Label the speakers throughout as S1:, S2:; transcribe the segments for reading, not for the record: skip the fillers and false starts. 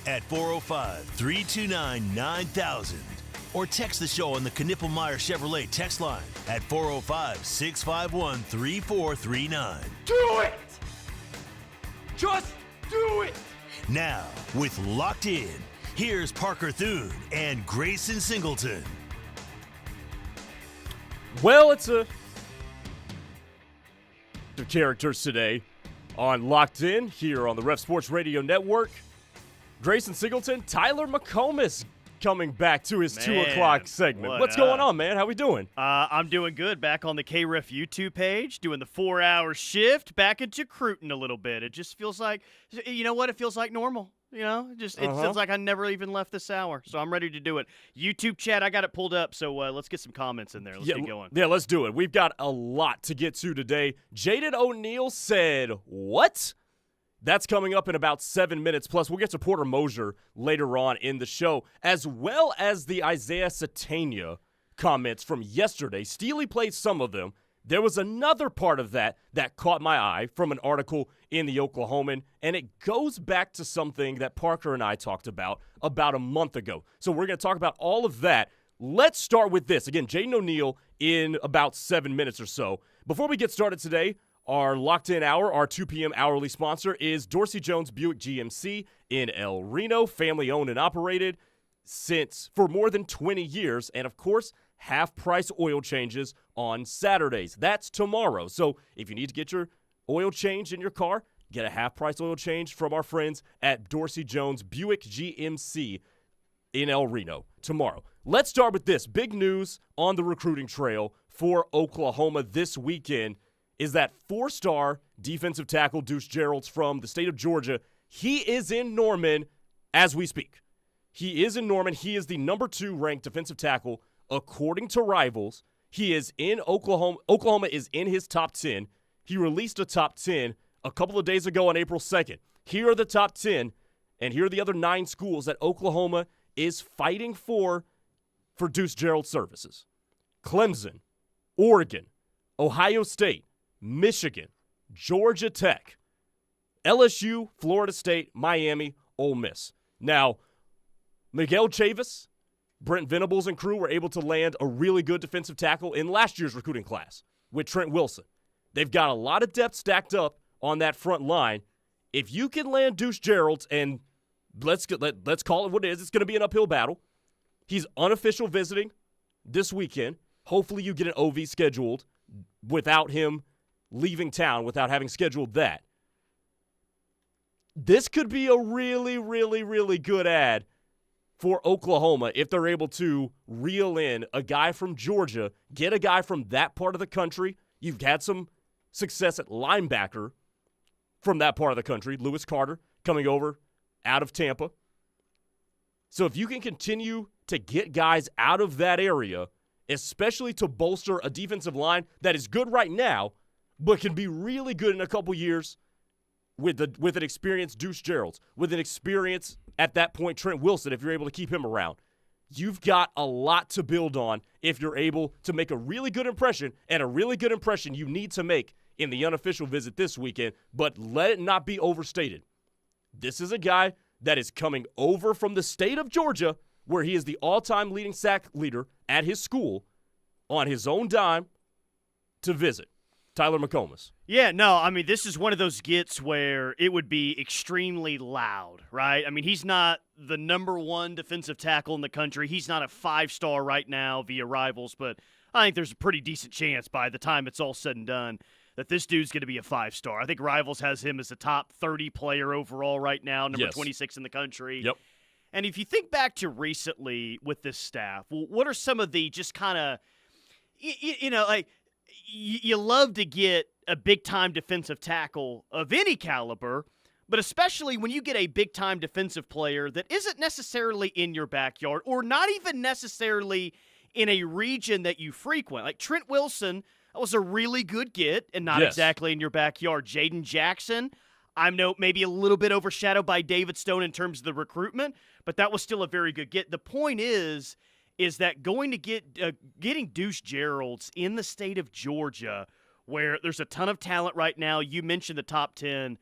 S1: at 405-329-9000 or text the show on the Knippelmeyer Chevrolet text line at 405-651-3439.
S2: Do it! Just do it!
S1: Now, with Locked In, here's Parker Thune and Grayson Singleton.
S3: Well, it's the characters today on Locked In here on the Ref Sports Radio Network. Grayson Singleton, Tyler McComas coming back to his 2 o'clock segment. What's going on, man? How we doing?
S4: I'm doing good. Back on the KREF YouTube page, doing the 4-hour shift, back into crootin a little bit. It just feels like, you know what? It feels like normal. You know, it feels like I never even left this hour, so I'm ready to do it. YouTube chat, I got it pulled up, so let's get some comments in there. Let's get going.
S3: Yeah, let's do it. We've got a lot to get to today. Jaden O'Neal said, what? That's coming up in about 7 minutes. Plus, we'll get to Porter Moser later on in the show, as well as the Isaiah Satania comments from yesterday. Steely played some of them. There was another part of that caught my eye from an article in the Oklahoman, and it goes back to something that Parker and I talked about a month ago. So we're going to talk about all of that. Let's start with this. Again, Jaden O'Neal in about 7 minutes or so. Before we get started today, our locked-in hour, our 2 p.m. hourly sponsor is Dorsey Jones Buick GMC in El Reno, family-owned and operated for more than 20 years, and of course, half-price oil changes on Saturdays. That's tomorrow. So if you need to get your oil change in your car, get a half-price oil change from our friends at Dorsey Jones Buick GMC in El Reno tomorrow. Let's start with this. Big news on the recruiting trail for Oklahoma this weekend is that 4-star defensive tackle Deuce Gerald's from the state of Georgia. He is in Norman as we speak. He is in Norman. He is the number 2 ranked defensive tackle according to Rivals. He is in Oklahoma. Oklahoma is in his top 10. He released a top 10 a couple of days ago on April 2nd. Here are the top 10, and here are the other 9 schools that Oklahoma is fighting for Deuce Gerald's services. Clemson, Oregon, Ohio State, Michigan, Georgia Tech, LSU, Florida State, Miami, Ole Miss. Now, Miguel Chavis, Brent Venables and crew were able to land a really good defensive tackle in last year's recruiting class with Trent Wilson. They've got a lot of depth stacked up on that front line. If you can land Deuce Gerald, and let's call it what it is, it's going to be an uphill battle. He's unofficial visiting this weekend. Hopefully you get an OV scheduled without him leaving town, without having scheduled that. This could be a really, really, really good ad for Oklahoma if they're able to reel in a guy from Georgia, get a guy from that part of the country. You've had some success at linebacker from that part of the country, Lewis Carter coming over out of Tampa. So if you can continue to get guys out of that area, especially to bolster a defensive line that is good right now, but can be really good in a couple years with an experienced Deuce Gerald, with an experience at that point Trent Wilson, if you're able to keep him around. You've got a lot to build on if you're able to make a really good impression, and a really good impression you need to make in the unofficial visit this weekend, but let it not be overstated. This is a guy that is coming over from the state of Georgia, where he is the all-time leading sack leader at his school, on his own dime to visit. Tyler McComas.
S4: Yeah, no, I mean, this is one of those gets where it would be extremely loud, right? I mean, he's not the number 1 defensive tackle in the country. He's not a 5-star right now via Rivals, but I think there's a pretty decent chance by the time it's all said and done that this dude's going to be a 5-star. I think Rivals has him as a top 30 player overall right now, number 26 in the country.
S3: Yep.
S4: And if you think back to recently with this staff, well, what are some of the just kind of, you know, like, you love to get a big-time defensive tackle of any caliber, but especially when you get a big-time defensive player that isn't necessarily in your backyard or not even necessarily in a region that you frequent. Like Trent Wilson, that was a really good get and not exactly in your backyard. Jaden Jackson, I know maybe a little bit overshadowed by David Stone in terms of the recruitment, but that was still a very good get. The point is that going to getting Deuce Gerald's in the state of Georgia, where there's a ton of talent right now. You mentioned the top 10.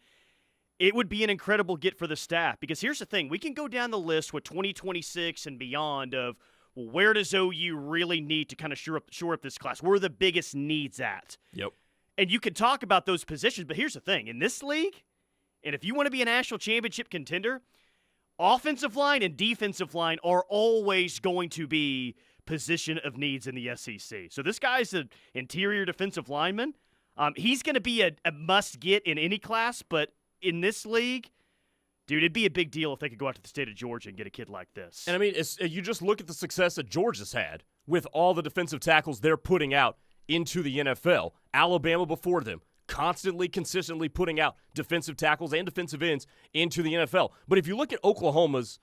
S4: it would be an incredible get for the staff, because here's the thing. We can go down the list with 2026 and beyond of, well, where does OU really need to kind of shore up this class? Where are the biggest needs at?
S3: Yep.
S4: And you can talk about those positions, but here's the thing. In this league, and if you want to be a national championship contender, offensive line and defensive line are always going to be position of needs in the SEC. So this guy's an interior defensive lineman. He's going to be a must-get in any class, but in this league, dude, it'd be a big deal if they could go out to the state of Georgia and get a kid like this.
S3: And, I mean, you just look at the success that Georgia's had with all the defensive tackles they're putting out into the NFL. Alabama before them, constantly, consistently putting out defensive tackles and defensive ends into the NFL. But if you look at Oklahoma's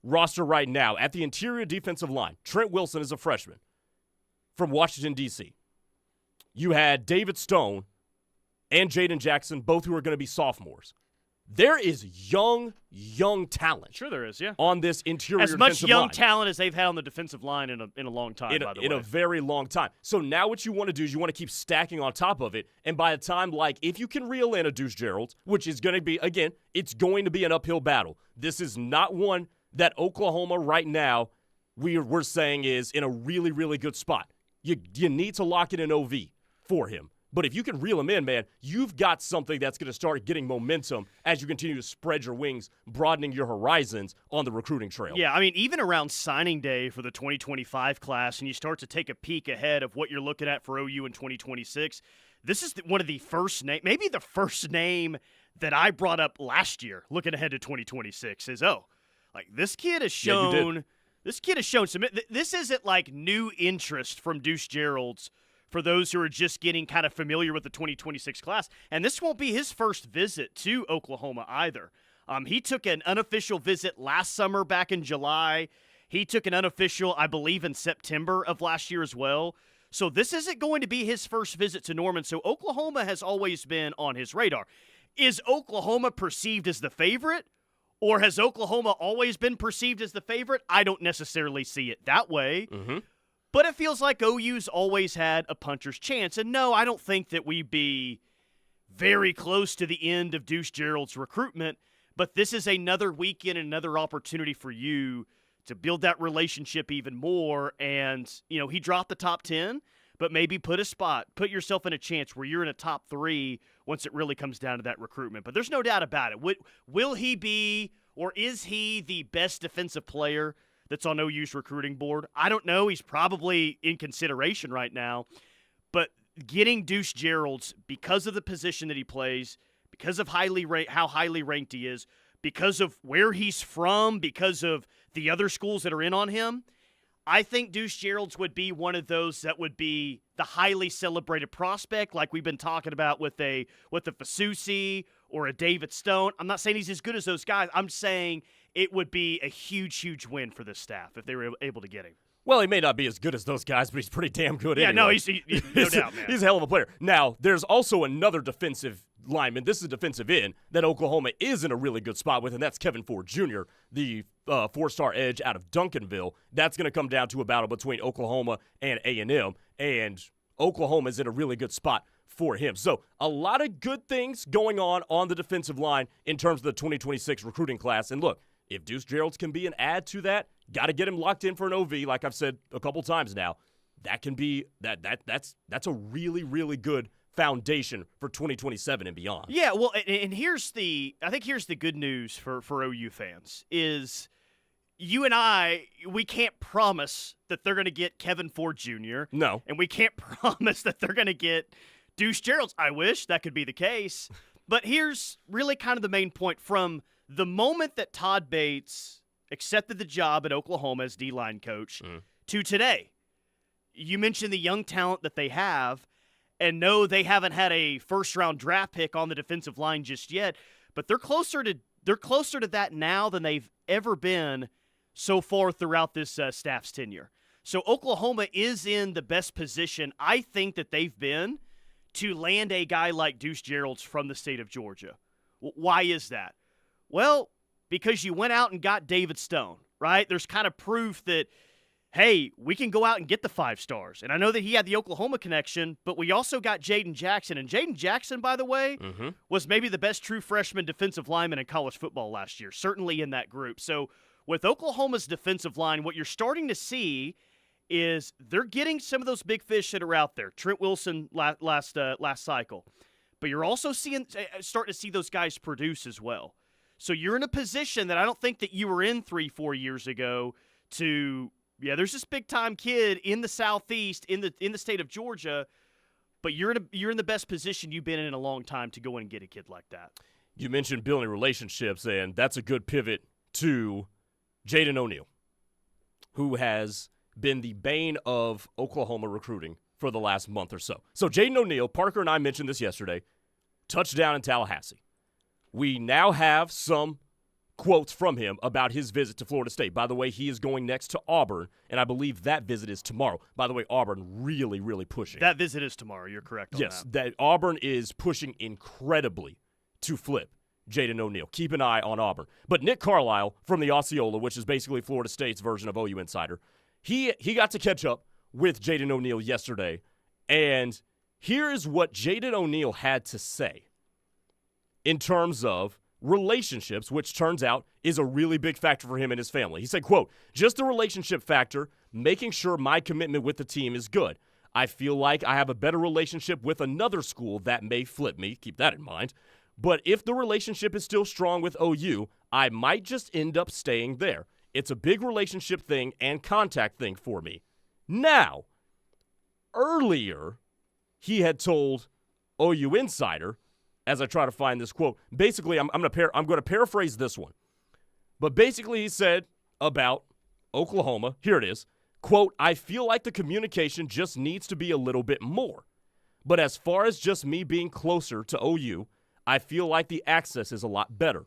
S3: roster right now, at the interior defensive line, Trent Wilson is a freshman from Washington, D.C. You had David Stone and Jaden Jackson, both who are going to be sophomores. There is young talent.
S4: Sure there is, yeah.
S3: On this interior
S4: as much
S3: defensive
S4: young
S3: line.
S4: talent as they've had on the defensive line in a long time, by the way.
S3: In a very long time. So now what you want to do is you want to keep stacking on top of it, and by the time, if you can reel in a Deuce Gerald, which is going to be, again, it's going to be an uphill battle. This is not one that Oklahoma right now we're saying is in a really, really good spot. You need to lock in an OV for him. But if you can reel him in, man, you've got something that's going to start getting momentum as you continue to spread your wings, broadening your horizons on the recruiting trail.
S4: Yeah, I mean, even around signing day for the 2025 class, and you start to take a peek ahead of what you're looking at for OU in 2026, this is one of the first name, maybe the first name that I brought up last year, looking ahead to 2026, is, this kid has shown, some, this isn't like new interest from Deuce Gerald's for those who are just getting kind of familiar with the 2026 class. And this won't be his first visit to Oklahoma either. He took an unofficial visit last summer back in July. He took an unofficial, I believe, in September of last year as well. So this isn't going to be his first visit to Norman. So Oklahoma has always been on his radar. Is Oklahoma perceived as the favorite? Or has Oklahoma always been perceived as the favorite? I don't necessarily see it that way.
S3: Mm-hmm.
S4: But it feels like OU's always had a puncher's chance. And no, I don't think that we'd be very close to the end of Deuce Gerald's recruitment, but this is another weekend, another opportunity for you to build that relationship even more. And, he dropped the top 10, but maybe put yourself in a chance where you're in a top 3 once it really comes down to that recruitment. But there's no doubt about it. Will he be, or is he the best defensive player that's on OU's recruiting board? I don't know. He's probably in consideration right now. But getting Deuce Gerald's, because of the position that he plays, because of how highly ranked he is, because of where he's from, because of the other schools that are in on him, I think Deuce Gerald's would be one of those that would be the highly celebrated prospect, like we've been talking about with a Fasusi or a David Stone. I'm not saying he's as good as those guys. I'm saying it would be a huge, huge win for the staff if they were able to get him.
S3: Well, he may not be as good as those guys, but he's pretty damn good anyway.
S4: Yeah, no, he's no doubt, man.
S3: He's a hell of a player. Now, there's also another defensive lineman. This is a defensive end that Oklahoma is in a really good spot with, and that's Kevin Ford Jr., the 4-star edge out of Duncanville. That's going to come down to a battle between Oklahoma and A&M, and Oklahoma is in a really good spot for him. So a lot of good things going on the defensive line in terms of the 2026 recruiting class. And look, if Deuce Gerald can be an add to that, got to get him locked in for an OV, like I've said a couple times now. That can be that's a really, really good foundation for 2027 and beyond.
S4: Yeah, well, and here's the good news for OU fans is you and we can't promise that they're going to get Kevin Ford Jr.
S3: No.
S4: And we can't promise that they're going to get Deuce Gerald. I wish that could be the case. But here's really kind of the main point. From the moment that Todd Bates accepted the job at Oklahoma as D-line coach to today, you mentioned the young talent that they have, and no, they haven't had a first-round draft pick on the defensive line just yet, but they're closer to that now than they've ever been so far throughout this staff's tenure. So Oklahoma is in the best position I think that they've been to land a guy like Deuce Gerald from the state of Georgia. Why is that? Well, because you went out and got David Stone, right? There's kind of proof that hey, we can go out and get the 5 stars. And I know that he had the Oklahoma connection, but we also got Jaden Jackson. And Jaden Jackson, by the way, was maybe the best true freshman defensive lineman in college football last year, certainly in that group. So with Oklahoma's defensive line, what you're starting to see is they're getting some of those big fish that are out there. Trent Wilson last cycle. But you're also starting to see those guys produce as well. So you're in a position that I don't think that you were in 3-4 years ago to – yeah, there's this big-time kid in the Southeast, in the state of Georgia, but you're in the best position you've been in a long time to go in and get a kid like that.
S3: You mentioned building relationships, and that's a good pivot to Jaden O'Neal, who has been the bane of Oklahoma recruiting for the last month or so. So Jaden O'Neal, Parker and I mentioned this yesterday, touchdown in Tallahassee. We now have some quotes from him about his visit to Florida State. By the way, he is going next to Auburn, and I believe that visit is tomorrow. By the way, Auburn really, really pushing.
S4: That visit is tomorrow. You're correct on
S3: yes,
S4: that.
S3: Yes, that Auburn is pushing incredibly to flip Jaden O'Neal. Keep an eye on Auburn. But Nick Carlisle from the Osceola, which is basically Florida State's version of OU Insider, he got to catch up with Jaden O'Neal yesterday, and here's what Jaden O'Neal had to say in terms of relationships, which turns out is a really big factor for him and his family. He said, quote, "Just the relationship factor, making sure my commitment with the team is good. I feel like I have a better relationship with another school that may flip me. Keep that in mind. But if the relationship is still strong with OU, I might just end up staying there. It's a big relationship thing and contact thing for me." Now, earlier, he had told OU Insider, as I try to find this quote, basically, I'm going to paraphrase this one. But basically, he said about Oklahoma, here it is, quote, "I feel like the communication just needs to be a little bit more. But as far as just me being closer to OU, I feel like the access is a lot better."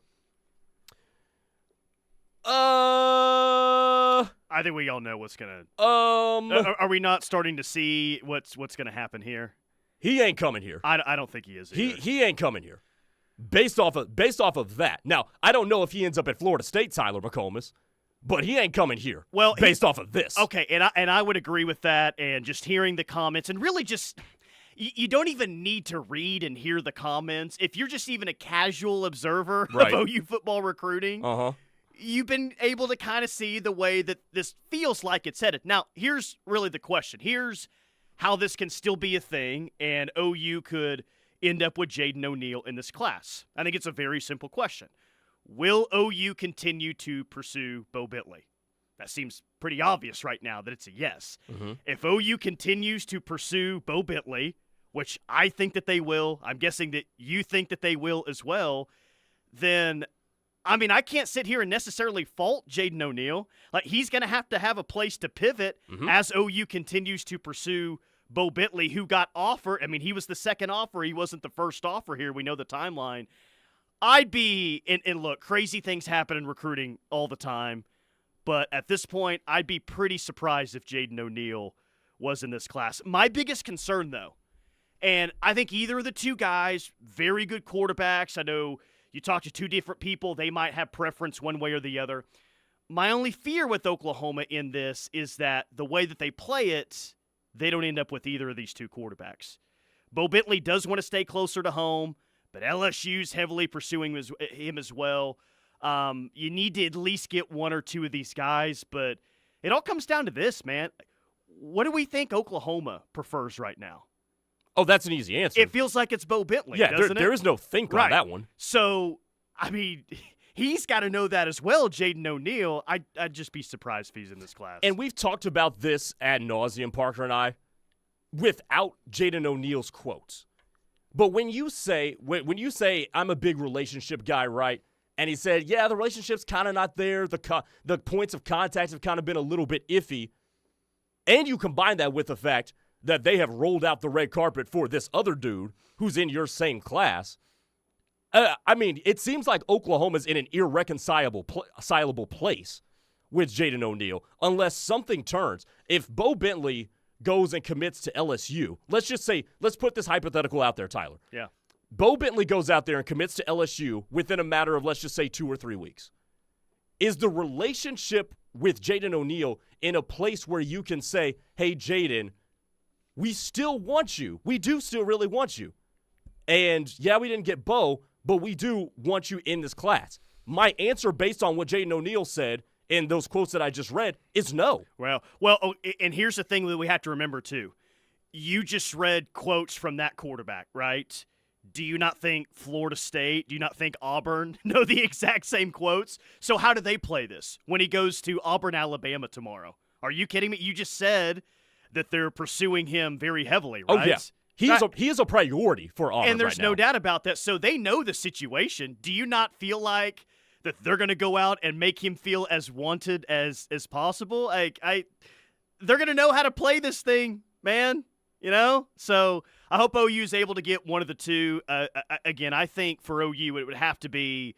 S4: I think we all know what's going to are we not starting to see what's going to happen here?
S3: He ain't coming here.
S4: I don't think he is either.
S3: He ain't coming here. Based off of that. Now, I don't know if he ends up at Florida State, Tyler McComas, but he ain't coming here.
S4: Well,
S3: based off of this.
S4: Okay, and I would agree with that, and just hearing the comments, and really just you don't even need to read and hear the comments. If you're just even a casual observer
S3: right.
S4: of OU football recruiting, you've been able to kind of see the way that this feels like it's headed. Now, here's really the question. Here's how this can still be a thing, and OU could end up with Jaden O'Neal in this class. I think it's a very simple question. Will OU continue to pursue Bo Bentley? That seems pretty obvious right now that it's a yes. If OU continues to pursue Bo Bentley, which I think that they will, I'm guessing that you think that they will as well, then I mean, I can't sit here and necessarily fault Jaden O'Neal. Like, he's going to have a place to pivot as OU continues to pursue Bo Bentley, who got offered. I mean, he was the second offer. He wasn't the first offer here. We know the timeline. I'd be, and look, crazy things happen in recruiting all the time. But at this point, I'd be pretty surprised if Jaden O'Neal was in this class. My biggest concern, though, and I think either of the two guys, very good quarterbacks. I know you talk to two different people, they might have preference one way or the other. My only fear with Oklahoma in this is that the way that they play it, they don't end up with either of these two quarterbacks. Bo Bentley does want to stay closer to home, but LSU's heavily pursuing him as well. You need to at least get one or two of these guys, but it all comes down to this, man. What do we think Oklahoma prefers right now?
S3: Oh, that's an easy answer.
S4: It feels like it's Bo Bentley,
S3: yeah,
S4: doesn't it?
S3: There is no think on that one.
S4: So, I mean, he's got to know that as well, Jaden O'Neal. I'd just be surprised if he's in this class.
S3: And we've talked about this ad nauseum, Parker and I, without Jaden O'Neal's quotes. But when you say I'm a big relationship guy, right? And he said, yeah, the relationship's kind of not there. The points of contact have kind of been a little bit iffy. And you combine that with the fact that they have rolled out the red carpet for this other dude who's in your same class. I mean, it seems like Oklahoma's in an irreconcilable place with Jaden O'Neal unless something turns. If Bo Bentley goes and commits to LSU, let's put this hypothetical out there, Tyler.
S4: Yeah.
S3: Bo Bentley goes out there and commits to LSU within a matter of, let's just say, 2 or 3 weeks. Is the relationship with Jaden O'Neal in a place where you can say, hey, Jaden, we still want you. We do still really want you. And, yeah, we didn't get Bo, but we do want you in this class. My answer based on what Jaden O'Neal said in those quotes that I just read is no.
S4: Well, and here's the thing that we have to remember, too. You just read quotes from that quarterback, right? Do you not think Florida State, do you not think Auburn know the exact same quotes? So how do they play this when he goes to Auburn, Alabama tomorrow? Are you kidding me? You just said that they're pursuing him very heavily, right?
S3: Oh, yeah. He is a priority for Auburn
S4: and there's
S3: right
S4: no
S3: now.
S4: doubt about that. So they know the situation. Do you not feel like that they're going to go out and make him feel as wanted as possible? They're going to know how to play this thing, man. You know? So I hope OU is able to get one of the two. Again, I think for OU it would have to be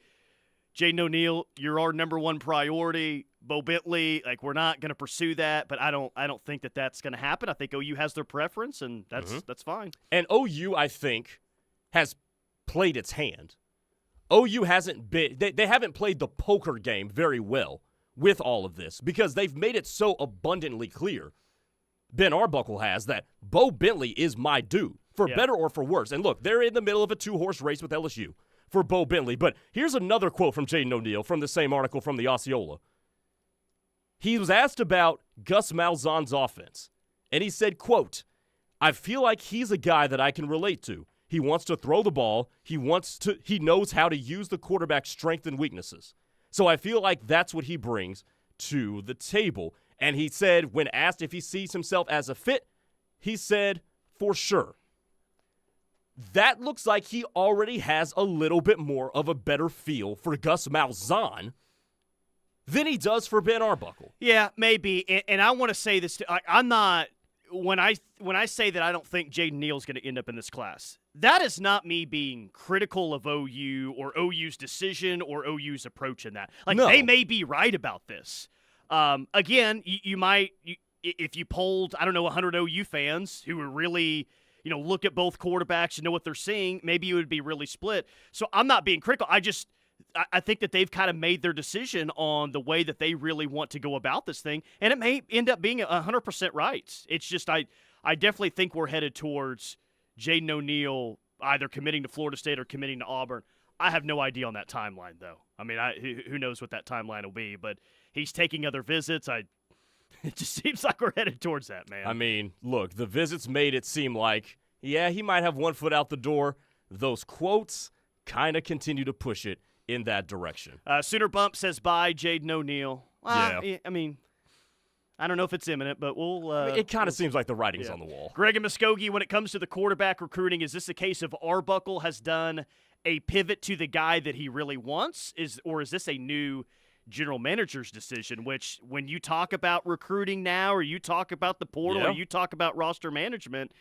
S4: Jaden O'Neal, you're our number one priority. Bo Bentley, we're not going to pursue that, but I don't think that that's going to happen. I think OU has their preference, and that's fine.
S3: And OU, I think, has played its hand. OU hasn't been they haven't played the poker game very well with all of this because they've made it so abundantly clear. Ben Arbuckle has that Bo Bentley is my dude, for better or for worse. And look, they're in the middle of a 2-horse race with LSU for Bo Bentley. But here's another quote from Jaden O'Neal from the same article from the Osceola. He was asked about Gus Malzahn's offense, and he said, quote, I feel like he's a guy that I can relate to. He wants to throw the ball. He knows how to use the quarterback's strengths and weaknesses. So I feel like that's what he brings to the table. And he said, when asked if he sees himself as a fit, he said, for sure. That looks like he already has a little bit more of a better feel for Gus Malzahn than he does for Ben Arbuckle.
S4: Yeah, maybe. And I want to say this. I'm not – when I say that I don't think Jaden O'Neal is going to end up in this class, that is not me being critical of OU or OU's decision or OU's approach in that.
S3: No.
S4: They may be right about this. Again, you might if you polled, 100 OU fans who were really, look at both quarterbacks and know what they're seeing, maybe it would be really split. So I'm not being critical. I think that they've kind of made their decision on the way that they really want to go about this thing, and it may end up being 100% right. It's just I definitely think we're headed towards Jaden O'Neal either committing to Florida State or committing to Auburn. I have no idea on that timeline, though. I mean, who knows what that timeline will be, but he's taking other visits. It just seems like we're headed towards that, man.
S3: I mean, look, the visits made it seem like, he might have one foot out the door. Those quotes kind of continue to push it in that direction.
S4: Sooner Bump says bye, Jaden O'Neal.
S3: Yeah.
S4: I mean, I don't know if it's imminent, but we'll
S3: it kind of seems like the writing's on the wall.
S4: Greg and Muskogee, when it comes to the quarterback recruiting, is this a case of Arbuckle has done a pivot to the guy that he really wants, or is this a new general manager's decision, which when you talk about recruiting now or you talk about the portal or you talk about roster management,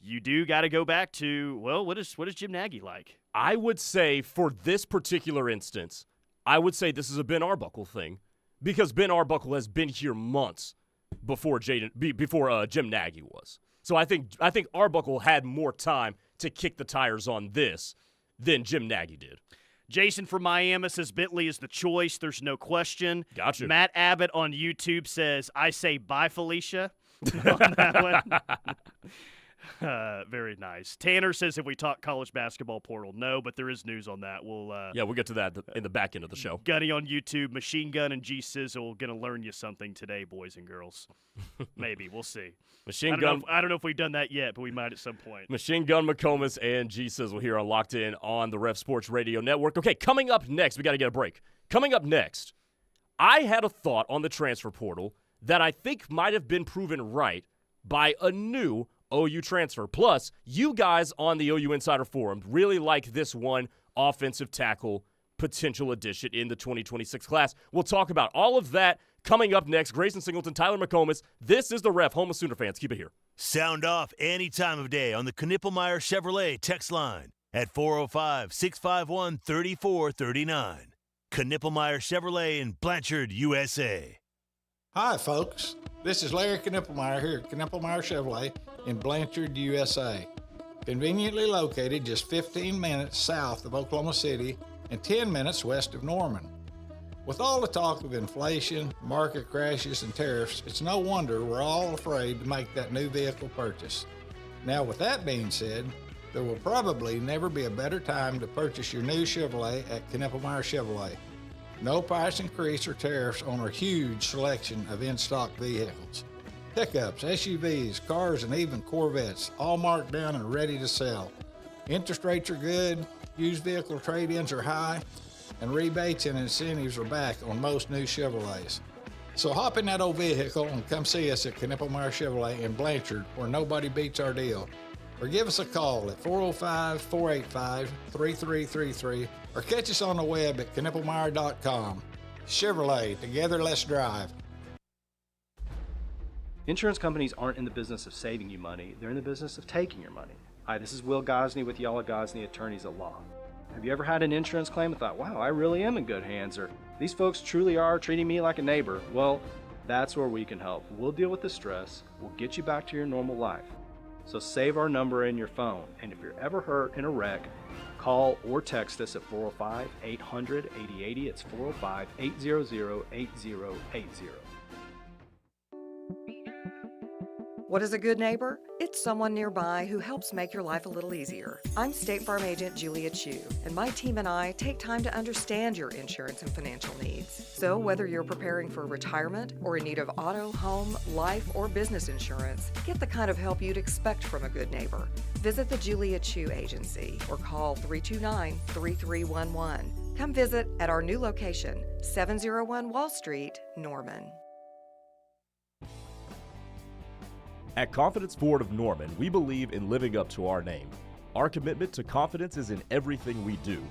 S4: you do got to go back to, well, what is Jim Nagy like?
S3: I would say for this particular instance, I would say this is a Ben Arbuckle thing because Ben Arbuckle has been here months before Jim Nagy was. So I think Arbuckle had more time to kick the tires on this than Jim Nagy did.
S4: Jason from Miami says Bentley is the choice. There's no question.
S3: Gotcha.
S4: Matt Abbott on YouTube says, I say bye, Felicia. On that one. Very nice. Tanner says, if we talk college basketball portal, no, but there is news on that. We'll
S3: get to that in the back end of the show.
S4: Gunny on YouTube, Machine Gun and G Sizzle going to learn you something today, boys and girls. Maybe. We'll see.
S3: I
S4: don't know if we've done that yet, but we might at some point.
S3: Machine Gun McComas and G Sizzle here on Locked In on the Ref Sports Radio Network. Okay, coming up next, we got to get a break. Coming up next, I had a thought on the transfer portal that I think might have been proven right by a new OU transfer. Plus, you guys on the OU Insider Forum really like this one offensive tackle potential addition in the 2026 class. We'll talk about all of that coming up next. Grayson, Singleton, Tyler McComas. This is The Ref, home of Sooner fans. Keep it here.
S1: Sound off any time of day on the Knippelmeyer Chevrolet text line at 405-651-3439. Knippelmeyer Chevrolet in Blanchard, USA.
S5: Hi, folks. This is Larry Knippelmeyer here at Knippelmeyer Chevrolet in Blanchard, USA. Conveniently located just 15 minutes south of Oklahoma City and 10 minutes west of Norman. With all the talk of inflation, market crashes, and tariffs, it's no wonder we're all afraid to make that new vehicle purchase. Now, with that being said, there will probably never be a better time to purchase your new Chevrolet at Knippelmeyer Chevrolet. No price increase or tariffs on our huge selection of in-stock vehicles. Pickups, SUVs, cars, and even Corvettes, all marked down and ready to sell. Interest rates are good, used vehicle trade-ins are high, and rebates and incentives are back on most new Chevrolets. So hop in that old vehicle and come see us at Knippelmeyer Chevrolet in Blanchard, where nobody beats our deal. Or give us a call at 405-485-3333 or catch us on the web at knippelmeyer.com. Chevrolet, together let's drive.
S6: Insurance companies aren't in the business of saving you money, they're in the business of taking your money. Hi, this is Will Gosney with Yala Gosney Attorneys at Law. Have you ever had an insurance claim and thought, wow, I really am in good hands, or these folks truly are treating me like a neighbor? Well, that's where we can help. We'll deal with the stress, we'll get you back to your normal life. So save our number in your phone, and if you're ever hurt in a wreck, call or text us at 405-800-8080. It's 405-800-8080.
S7: What is a good neighbor? It's someone nearby who helps make your life a little easier. I'm State Farm Agent Julia Chu, and my team and I take time to understand your insurance and financial needs. So whether you're preparing for retirement or in need of auto, home, life, or business insurance, get the kind of help you'd expect from a good neighbor. Visit the Julia Chu Agency or call 329-3311. Come visit at our new location, 701 Wall Street, Norman.
S3: At Confidence Ford of Norman, we believe in living up to our name. Our commitment to confidence is in everything we do.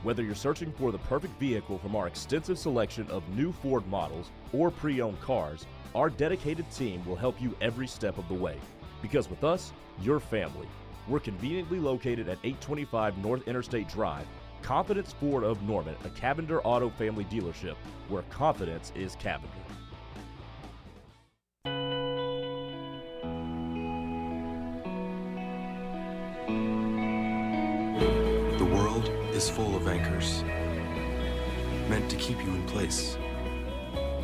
S3: Whether you're searching for the perfect vehicle from our extensive selection of new Ford models or pre-owned cars, our dedicated team will help you every step of the way. Because with us, you're family. We're conveniently located at 825 North Interstate Drive, Confidence Ford of Norman, a Cavender Auto family dealership where confidence is Cavender.
S8: The world is full of anchors, meant to keep you in place.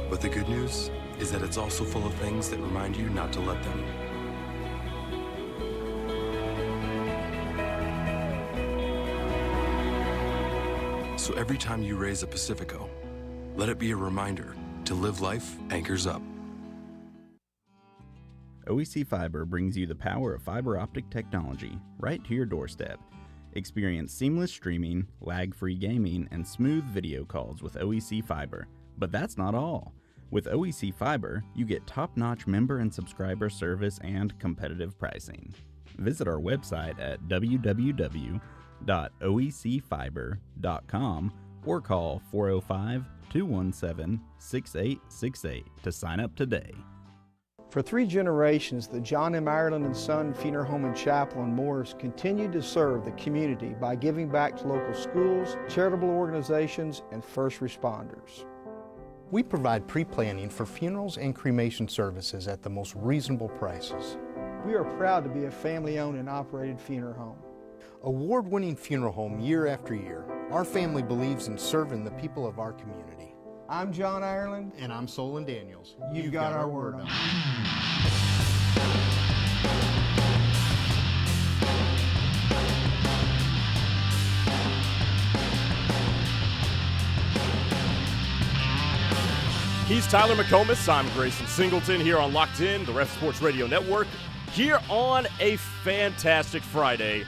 S8: But the good news is that it's also full of things that remind you not to let them. So every time you raise a Pacifico, let it be a reminder to live life anchors up.
S9: OEC Fiber brings you the power of fiber optic technology right to your doorstep. Experience seamless streaming, lag-free gaming, and smooth video calls with OEC Fiber. But that's not all. With OEC Fiber, you get top-notch member and subscriber service and competitive pricing. Visit our website at www.oecfiber.com or call 405-217-6868 to sign up today.
S10: For 3 generations, the John M. Ireland and Son Funeral Home and Chapel in Morris continued to serve the community by giving back to local schools, charitable organizations, and first responders.
S11: We provide pre-planning for funerals and cremation services at the most reasonable prices.
S10: We are proud to be a family-owned and operated funeral home.
S11: Award-winning funeral home year after year, our family believes in serving the people of our community.
S10: I'm John Ireland.
S11: And I'm Solon Daniels.
S10: You've got our word on it.
S3: He's Tyler McComas. I'm Grayson Singleton here on Locked In, the Ref Sports Radio Network, here on a fantastic Friday.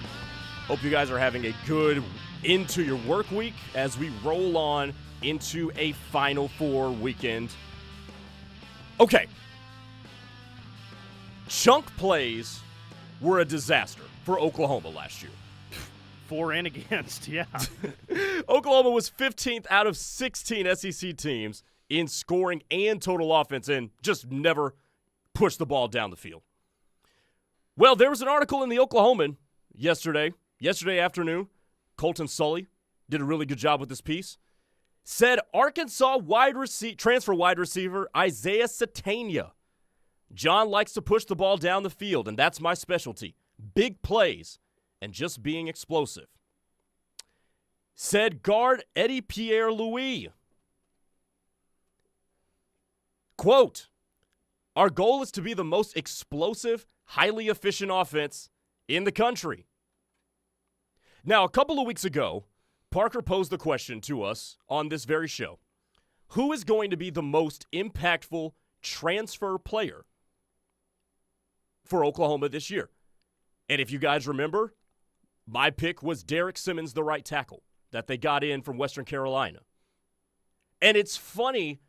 S3: Hope you guys are having a good into your work week as we roll on into a Final Four weekend. Okay. Chunk plays were a disaster for Oklahoma last year.
S4: For and against, yeah.
S3: Oklahoma was 15th out of 16 SEC teams in scoring and total offense and just never pushed the ball down the field. Well, there was an article in the Oklahoman yesterday afternoon. Colton Sully did a really good job with this piece. Said Arkansas transfer wide receiver Isaiah Satania. John likes to push the ball down the field, and that's my specialty. Big plays and just being explosive. Said guard Eddie Pierre-Louis. Quote, our goal is to be the most explosive, highly efficient offense in the country. Now, a couple of weeks ago, Parker posed the question to us on this very show. Who is going to be the most impactful transfer player for Oklahoma this year? And if you guys remember, my pick was Derek Simmons, the right tackle that they got in from Western Carolina. And it's funny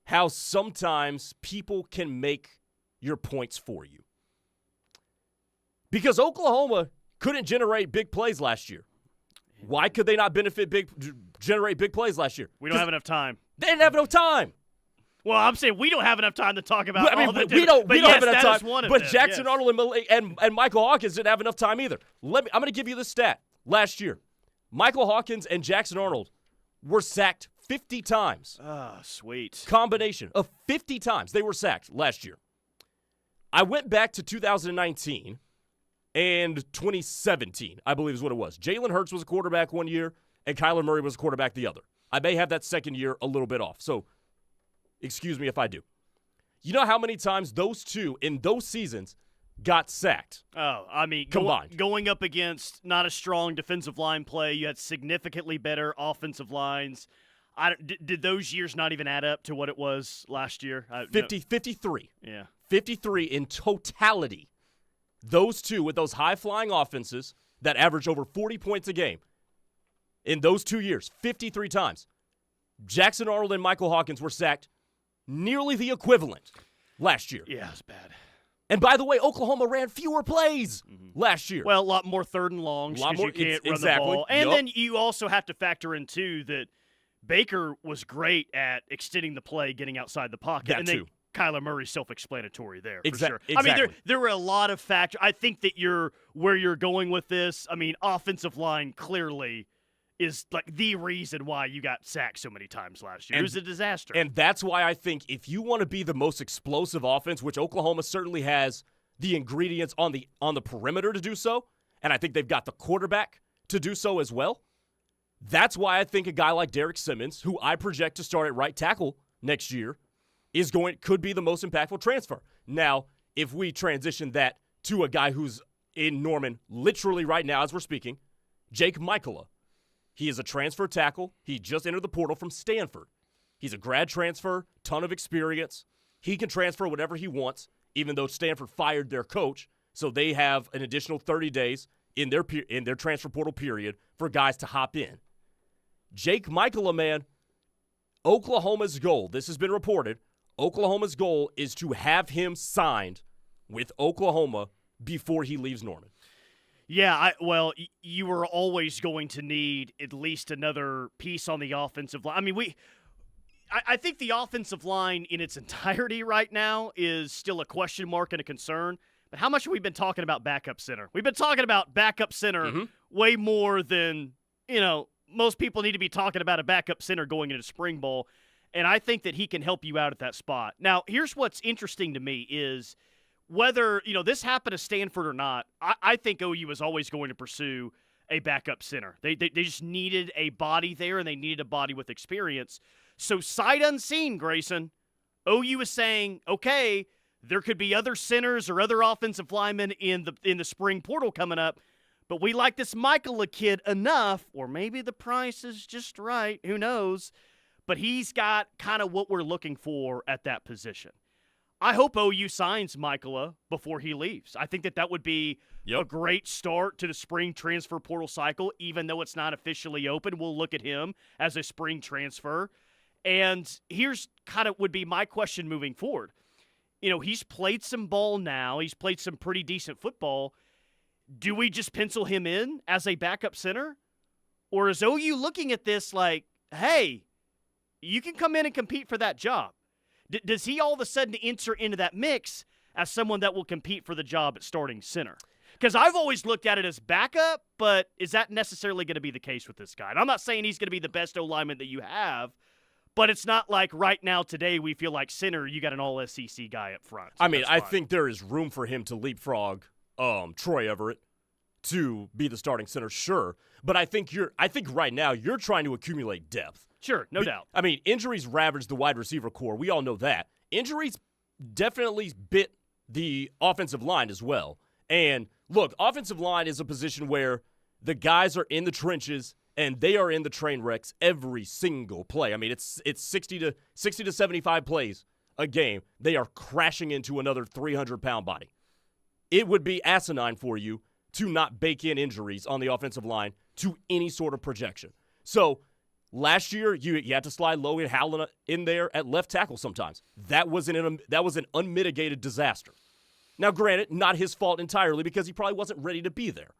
S3: how sometimes people can make your points for you. Because Oklahoma couldn't generate big plays last year. Why could they not generate big plays last year?
S4: We don't have enough time.
S3: They didn't have enough time.
S4: Well, I'm saying we don't have enough time to talk about all the
S3: we don't have enough time.
S4: One of
S3: but
S4: them,
S3: Jackson
S4: yes.
S3: Arnold and Michael Hawkins didn't have enough time either. I'm going to give you the stat. Last year, Michael Hawkins and Jackson Arnold were sacked 50 times.
S4: Oh, sweet.
S3: Combination of 50 times they were sacked last year. I went back to 2019 and 2017, I believe is what it was. Jalen Hurts was a quarterback one year, and Kyler Murray was a quarterback the other. I may have that second year a little bit off, so excuse me if I do. You know how many times those two in those seasons got sacked?
S4: Oh, I mean,
S3: combined.
S4: Going up against not a strong defensive line play, you had significantly better offensive lines. Did those years not even add up to what it was last year?
S3: 53.
S4: Yeah. 53
S3: in totality. Those two with those high-flying offenses that average over 40 points a game. In those 2 years, 53 times. Jackson Arnold and Michael Hawkins were sacked nearly the equivalent last year.
S4: Yeah, it's bad.
S3: And by the way, Oklahoma ran fewer plays last year.
S4: Well, a lot more third and longs because you can't run the ball. And then you also have to factor in, too, that Baker was great at extending the play, getting outside the pocket.
S3: That
S4: and
S3: too.
S4: Kyler Murray's self-explanatory there, for sure.
S3: Exactly.
S4: I mean, there were a lot of factors. I think that where you're going with this, I mean, offensive line clearly is like the reason why you got sacked so many times last year. It was a disaster.
S3: And that's why I think if you want to be the most explosive offense, which Oklahoma certainly has the ingredients on the perimeter to do so, and I think they've got the quarterback to do so as well, that's why I think a guy like Derek Simmons, who I project to start at right tackle next year, could be the most impactful transfer. Now, if we transition that to a guy who's in Norman literally right now as we're speaking, Jake Michaela. He is a transfer tackle. He just entered the portal from Stanford. He's a grad transfer, ton of experience. He can transfer whatever he wants, even though Stanford fired their coach, so they have an additional 30 days in their transfer portal period for guys to hop in. Jake Michaela, man, Oklahoma's goal, this has been reported, Oklahoma's goal is to have him signed with Oklahoma before he leaves Norman.
S4: Yeah, you were always going to need at least another piece on the offensive line. I mean, I think the offensive line in its entirety right now is still a question mark and a concern. But how much have we been talking about backup center? We've been talking about backup center way more than, most people need to be talking about a backup center going into spring ball. And I think that he can help you out at that spot. Now, here's what's interesting to me is whether, this happened to Stanford or not, I think OU is always going to pursue a backup center. They just needed a body there, and they needed a body with experience. So sight unseen, Grayson, OU is saying, okay, there could be other centers or other offensive linemen in the spring portal coming up, but we like this Michaela kid enough, or maybe the price is just right, who knows, but he's got kind of what we're looking for at that position. I hope OU signs Michaela before he leaves. I think that would be a great start to the spring transfer portal cycle, even though it's not officially open. We'll look at him as a spring transfer. And here's kind of would be my question moving forward. He's played some ball now. He's played some pretty decent football. Do we just pencil him in as a backup center? Or is OU looking at this like, hey, you can come in and compete for that job? Does he all of a sudden enter into that mix as someone that will compete for the job at starting center? Because I've always looked at it as backup, but is that necessarily going to be the case with this guy? And I'm not saying he's going to be the best O-lineman that you have, but it's not like right now today we feel like center, you got an all-SEC guy up front.
S3: I mean, I think there is room for him to leapfrog Troy Everett to be the starting center, sure. But I think right now you're trying to accumulate depth.
S4: Sure, no doubt.
S3: I mean, injuries ravaged the wide receiver core. We all know that. injuries definitely bit the offensive line as well. And look, offensive line is a position where the guys are in the trenches and they are in the train wrecks every single play. I mean, it's 60 to 75 plays a game. They are crashing into another 300-pound body. It would be asinine for you to not bake in injuries on the offensive line to any sort of projection. So last year, you had to slide Logan Howland in there at left tackle sometimes. That was an unmitigated disaster. Now, granted, not his fault entirely because he probably wasn't ready to be there.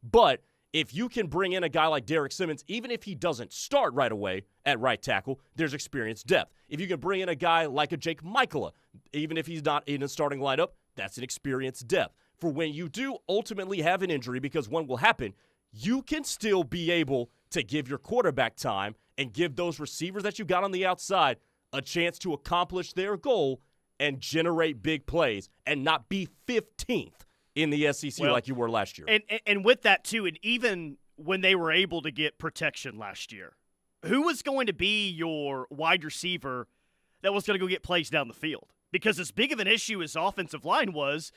S3: But if you can bring in a guy like Derek Simmons, even if he doesn't start right away at right tackle, there's experience depth. If you can bring in a guy like a Jake Michaela, even if he's not in a starting lineup, that's an experience depth. For when you do ultimately have an injury, because one will happen, you can still be able to give your quarterback time and give those receivers that you got on the outside a chance to accomplish their goal and generate big plays and not be 15th in the SEC like you were last year.
S4: And with that, too, and even when they were able to get protection last year, who was going to be your wide receiver that was going to go get plays down the field? Because as big of an issue as offensive line was,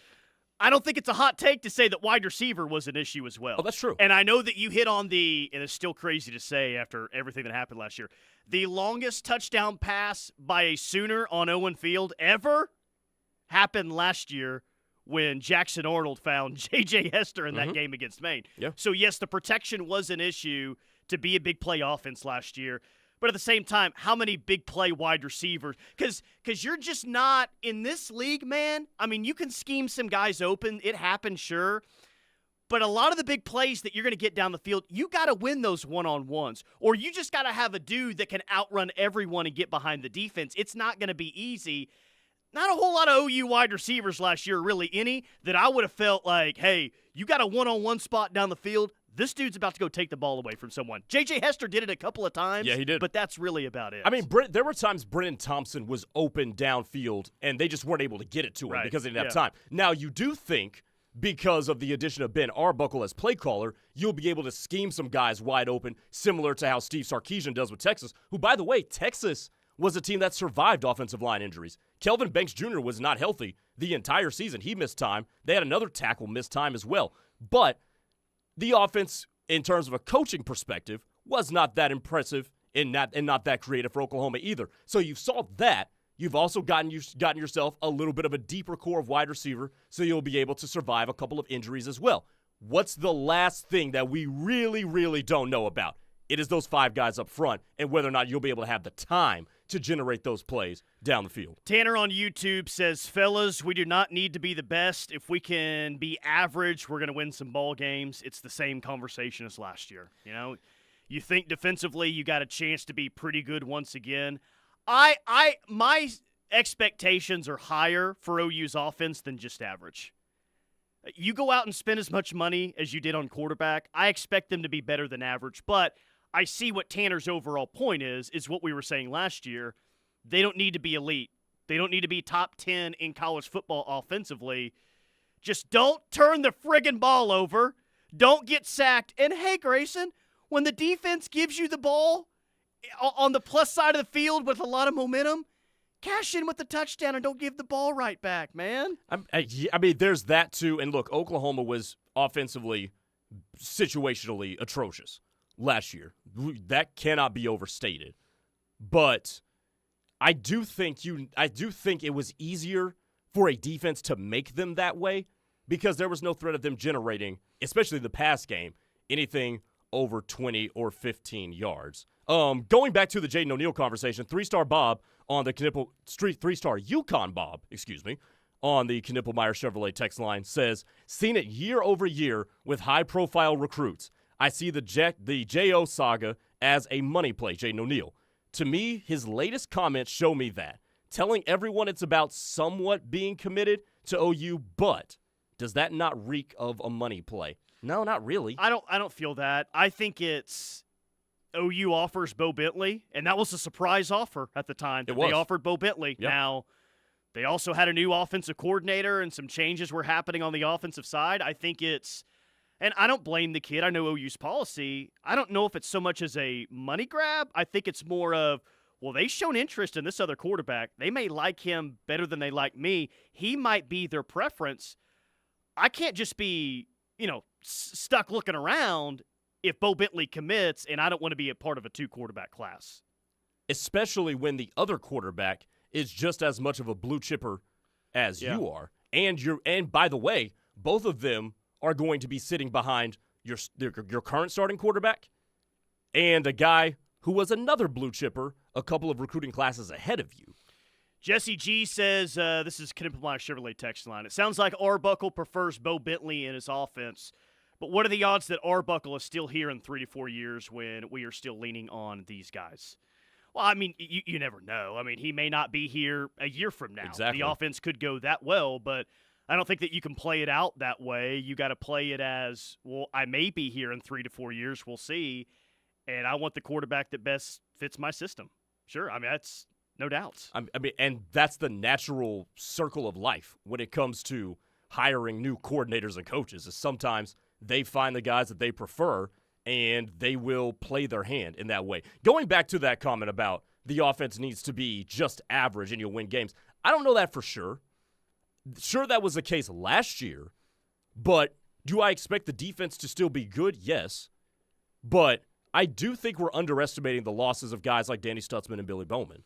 S4: I don't think it's a hot take to say that wide receiver was an issue as well.
S3: Oh, that's true.
S4: And I know that you hit on and it's still crazy to say after everything that happened last year, the longest touchdown pass by a Sooner on Owen Field ever happened last year when Jackson Arnold found J.J. Hester in that game against Maine.
S3: Yeah.
S4: So, yes, the protection was an issue to be a big play offense last year. But at the same time, how many big play wide receivers? Because you're just not in this league, man. I mean, you can scheme some guys open. It happens, sure. But a lot of the big plays that you're going to get down the field, you got to win those one-on-ones. Or you just got to have a dude that can outrun everyone and get behind the defense. It's not going to be easy. Not a whole lot of OU wide receivers last year, really any, that I would have felt like, hey, you got a one-on-one spot down the field. This dude's about to go take the ball away from someone. J.J. Hester did it a couple of times.
S3: Yeah, he did.
S4: But that's really about it.
S3: I mean, there were times Brennan Thompson was open downfield, and they just weren't able to get it to him because they didn't have time. Now, you do think because of the addition of Ben Arbuckle as play caller, you'll be able to scheme some guys wide open, similar to how Steve Sarkisian does with Texas, who, by the way, Texas was a team that survived offensive line injuries. Kelvin Banks Jr. was not healthy the entire season. He missed time. They had another tackle miss time as well. But the offense, in terms of a coaching perspective, was not that impressive and not that creative for Oklahoma either. So you saw that. You've also gotten yourself a little bit of a deeper core of wide receiver, so you'll be able to survive a couple of injuries as well. What's the last thing that we really, really don't know about? It is those 5 guys up front and whether or not you'll be able to have the time to generate those plays down the field.
S4: Tanner on YouTube says, fellas, we do not need to be the best. If we can be average, we're going to win some ball games. It's the same conversation as last year. You know, you think defensively you got a chance to be pretty good once again. My expectations are higher for OU's offense than just average. You go out and spend as much money as you did on quarterback, I expect them to be better than average, but I see what Tanner's overall point is what we were saying last year. They don't need to be elite. They don't need to be top 10 in college football offensively. Just don't turn the friggin' ball over. Don't get sacked. And hey, Grayson, when the defense gives you the ball on the plus side of the field with a lot of momentum, cash in with the touchdown and don't give the ball right back, man.
S3: I mean, there's that too. And look, Oklahoma was offensively, situationally atrocious last year. That cannot be overstated. But I do think it was easier for a defense to make them that way because there was no threat of them generating, especially the pass game, anything over 20 or 15 yards. Going back to the Jaden O'Neal conversation, 3-star Bob on the Knippel Street, 3-star Yukon Bob, on the Knippelmeyer Chevrolet text line says, seen it year over year with high-profile recruits. I see the J.O. saga as a money play, Jaden O'Neal. To me, his latest comments show me that. Telling everyone it's about somewhat being committed to OU, but does that not reek of a money play? No, not really.
S4: I don't feel that. I think it's OU offers Bo Bentley, and that was a surprise offer at the time.
S3: It was.
S4: They offered Bo Bentley.
S3: Yep.
S4: Now, they also had a new offensive coordinator, and some changes were happening on the offensive side. I think it's – and I don't blame the kid. I know OU's policy. I don't know if it's so much as a money grab. I think it's more of well, they've shown interest in this other quarterback. They may like him better than they like me. He might be their preference. I can't just be, stuck looking around if Bo Bentley commits and I don't want to be a part of a 2-quarterback class.
S3: Especially when the other quarterback is just as much of a blue chipper as you are. And by the way, both of them are going to be sitting behind your current starting quarterback and a guy who was another blue chipper a couple of recruiting classes ahead of you.
S4: Jesse G says, this is Knippelmeyer Chevrolet text line. It sounds like Arbuckle prefers Bo Bentley in his offense, but what are the odds that Arbuckle is still here in 3 to 4 years when we are still leaning on these guys? Well, I mean, you never know. I mean, he may not be here a year from now.
S3: Exactly.
S4: The offense could go that well, but I don't think that you can play it out that way. You got to play it as, well, I may be here in 3 to 4 years. We'll see. And I want the quarterback that best fits my system. Sure. I mean, that's no doubts.
S3: I mean, and that's the natural circle of life when it comes to hiring new coordinators and coaches, is sometimes they find the guys that they prefer and they will play their hand in that way. Going back to that comment about the offense needs to be just average and you'll win games, I don't know that for sure. Sure, that was the case last year, but do I expect the defense to still be good? Yes. But I do think we're underestimating the losses of guys like Danny Stutzman and Billy Bowman.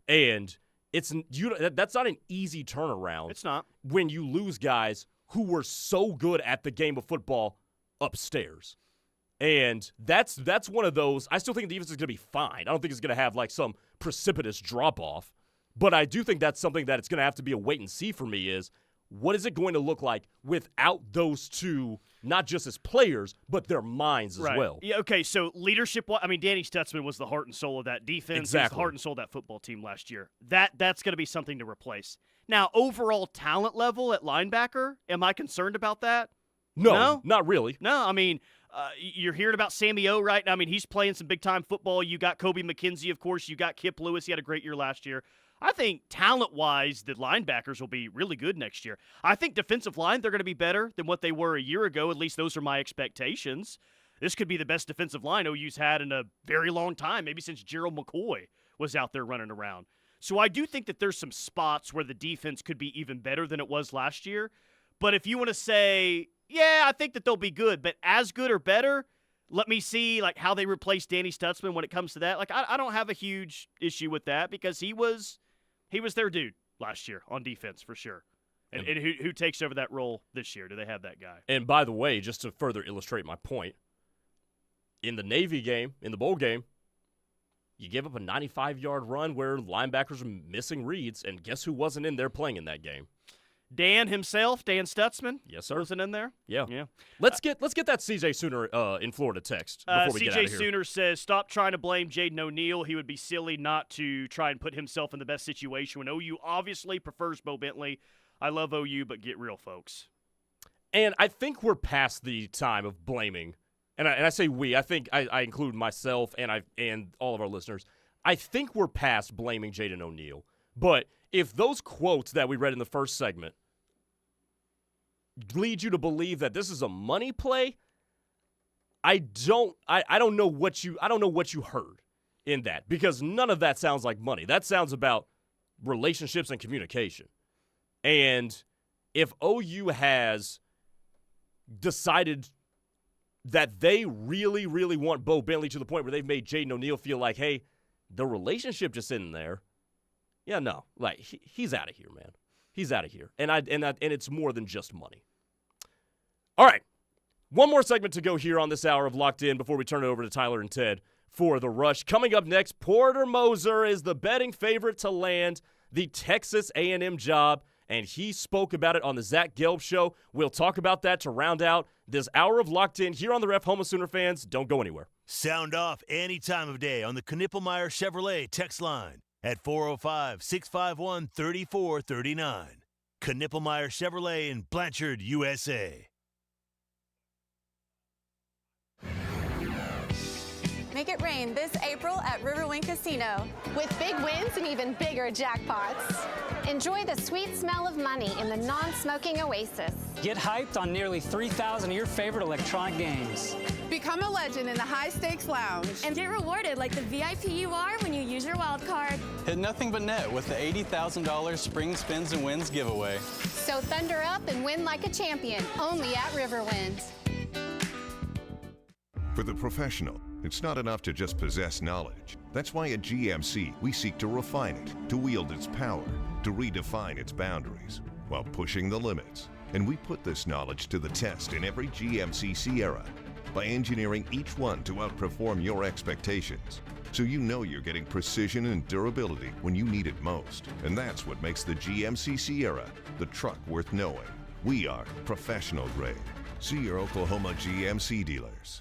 S3: And that's not an easy turnaround.
S4: It's not.
S3: When you lose guys who were so good at the game of football upstairs. And that's one of those. I still think the defense is going to be fine. I don't think it's going to have like some precipitous drop-off. But I do think that's something that it's going to have to be a wait and see for me is, what is it going to look like without those two, not just as players, but their minds as well?
S4: Yeah, okay, so leadership, I mean, Danny Stutzman was the heart and soul of that defense.
S3: Exactly.
S4: He was the heart and soul of that football team last year. That's going to be something to replace. Now, overall talent level at linebacker, am I concerned about that?
S3: No, not really.
S4: No, I mean, you're hearing about Sammy O right now. I mean, he's playing some big-time football. You got Kobe McKenzie, of course. You got Kip Lewis. He had a great year last year. I think talent-wise, the linebackers will be really good next year. I think defensive line, they're going to be better than what they were a year ago. At least those are my expectations. This could be the best defensive line OU's had in a very long time, maybe since Gerald McCoy was out there running around. So I do think that there's some spots where the defense could be even better than it was last year. But if you want to say, yeah, I think that they'll be good, but as good or better, let me see like how they replace Danny Stutzman when it comes to that. Like I don't have a huge issue with that because he was their dude last year on defense for sure. And who takes over that role this year? Do they have that guy?
S3: And by the way, just to further illustrate my point, in the Navy game, in the bowl game, you gave up a 95-yard run where linebackers were missing reads, and guess who wasn't in there playing in that game?
S4: Dan himself, Dan Stutzman.
S3: Yes, sir.
S4: Wasn't in there?
S3: Yeah. Let's get that CJ Sooner in Florida text before we get out of here.
S4: CJ Sooner says, stop trying to blame Jaden O'Neal. He would be silly not to try and put himself in the best situation when OU obviously prefers Bo Bentley. I love OU, but get real, folks.
S3: And I think we're past the time of blaming. And I say we. I think I include myself and all of our listeners. I think we're past blaming Jaden O'Neal. But if those quotes that we read in the first segment lead you to believe that this is a money play, I don't know what you heard in that, because none of that sounds like money. That sounds about relationships and communication. And if OU has decided that they really, really want Bo Bentley to the point where they've made Jaden O'Neal feel like, hey, the relationship just isn't there. Yeah, no, like he's out of here, man. He's out of here, and it's more than just money. All right, one more segment to go here on this hour of Locked In before we turn it over to Tyler and Ted for the Rush. Coming up next, Porter Moser is the betting favorite to land the Texas A&M job, and he spoke about it on the Zach Gelb Show. We'll talk about that to round out this hour of Locked In here on the Ref. Home of Sooner fans, don't go anywhere.
S1: Sound off any time of day on the Knippelmeyer Chevrolet text line at 405-651-3439. Knippelmeyer Chevrolet in Blanchard, USA.
S12: Make it rain this April at Riverwind Casino.
S13: With big wins and even bigger jackpots. Enjoy the sweet smell of money in the non-smoking oasis.
S14: Get hyped on nearly 3,000 of your favorite electronic games.
S15: Be
S12: Become a legend in the high-stakes lounge.
S14: And get rewarded like the VIP you are when you use your wild card.
S15: Hit nothing but net with the $80,000 Spring Spins and Wins giveaway.
S13: So thunder up and win like a champion, only at Riverwind.
S16: For the professional, it's not enough to just possess knowledge. That's why at GMC, we seek to refine it, to wield its power, to redefine its boundaries, while pushing the limits. And we put this knowledge to the test in every GMC Sierra by engineering each one to outperform your expectations. So you know you're getting precision and durability when you need it most. And that's what makes the GMC Sierra the truck worth knowing. We are professional grade. See your Oklahoma GMC dealers.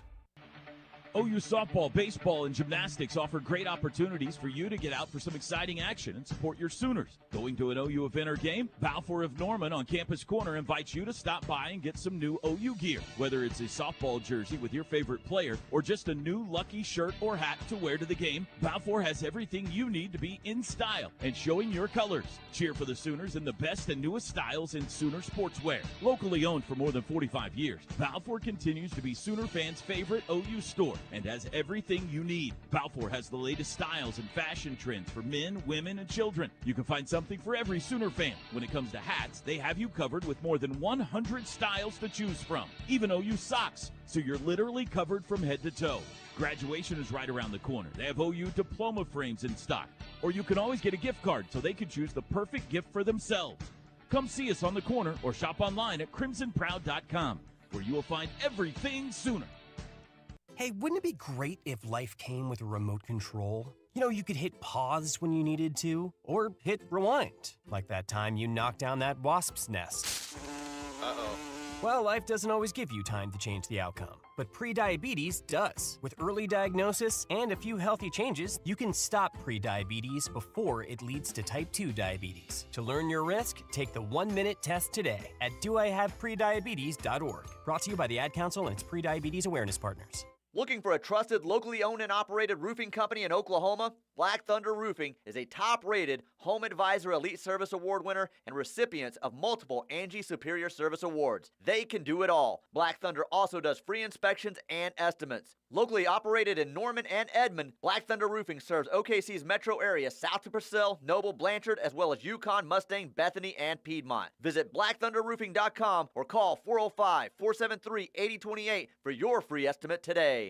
S17: OU softball, baseball, and gymnastics offer great opportunities for you to get out for some exciting action and support your Sooners. Going to an OU event or game? Balfour of Norman on Campus Corner invites you to stop by and get some new OU gear. Whether it's a softball jersey with your favorite player or just a new lucky shirt or hat to wear to the game, Balfour has everything you need to be in style and showing your colors. Cheer for the Sooners in the best and newest styles in Sooner sportswear. Locally owned for more than 45 years, Balfour continues to be Sooner fans' favorite OU store and has everything you need. Balfour has the latest styles and fashion trends for men, women, and children. You can find something for every Sooner fan. When it comes to hats, they have you covered with more than 100 styles to choose from. Even OU socks, so you're literally covered from head to toe. Graduation is right around the corner. They have OU diploma frames in stock. Or you can always get a gift card so they can choose the perfect gift for themselves. Come see us on the corner or shop online at crimsonproud.com, where you will find everything Sooner.
S18: Hey, wouldn't it be great if life came with a remote control? You know, you could hit pause when you needed to, or hit rewind, like that time you knocked down that wasp's nest. Uh-oh. Well, life doesn't always give you time to change the outcome, but prediabetes does. With early diagnosis and a few healthy changes, you can stop prediabetes before it leads to type 2 diabetes. To learn your risk, take the 1-minute test today at doihaveprediabetes.org. Brought to you by the Ad Council and its prediabetes awareness partners.
S19: Looking for a trusted, locally owned and operated roofing company in Oklahoma? Black Thunder Roofing is a top-rated Home Advisor Elite Service Award winner and recipients of multiple Angie Superior Service Awards. They can do it all. Black Thunder also does free inspections and estimates. Locally operated in Norman and Edmond, Black Thunder Roofing serves OKC's metro area south to Purcell, Noble, Blanchard, as well as Yukon, Mustang, Bethany, and Piedmont. Visit blackthunderroofing.com or call 405-473-8028 for your free estimate today.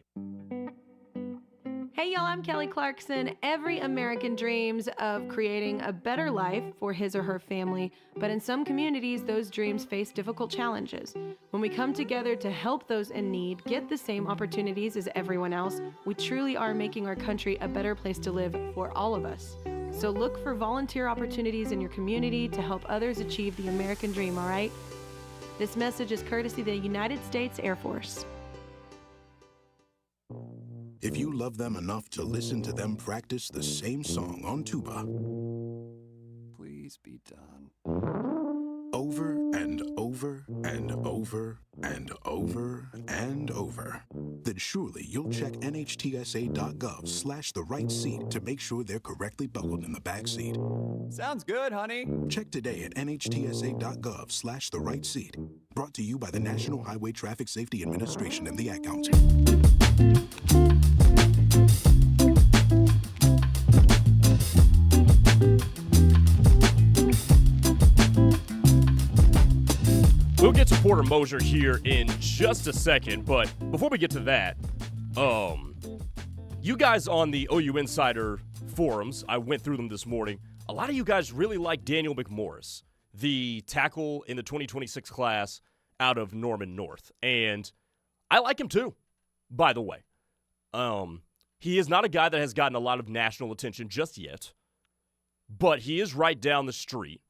S20: Hey y'all, I'm Kelly Clarkson. Every American dreams of creating a better life for his or her family, but in some communities, those dreams face difficult challenges. When we come together to help those in need get the same opportunities as everyone else, we truly are making our country a better place to live for all of us. So look for volunteer opportunities in your community to help others achieve the American dream, all right? This message is courtesy of the United States Air Force.
S21: If you love them enough to listen to them practice the same song on tuba,
S22: please be done.
S21: Over and over and over and over and over, then surely you'll check NHTSA.gov/the right seat to make sure they're correctly buckled in the back seat.
S22: Sounds good, honey.
S21: Check today at NHTSA.gov/the right seat. Brought to you by the National Highway Traffic Safety Administration and the Ad Council.
S3: We'll get to Porter Moser here in just a second, but before we get to that, you guys on the OU Insider forums, I went through them this morning, a lot of you guys really like Daniel McMorris, the tackle in the 2026 class out of Norman North, and I like him too, by the way. He is not a guy that has gotten a lot of national attention just yet, but he is right down the street.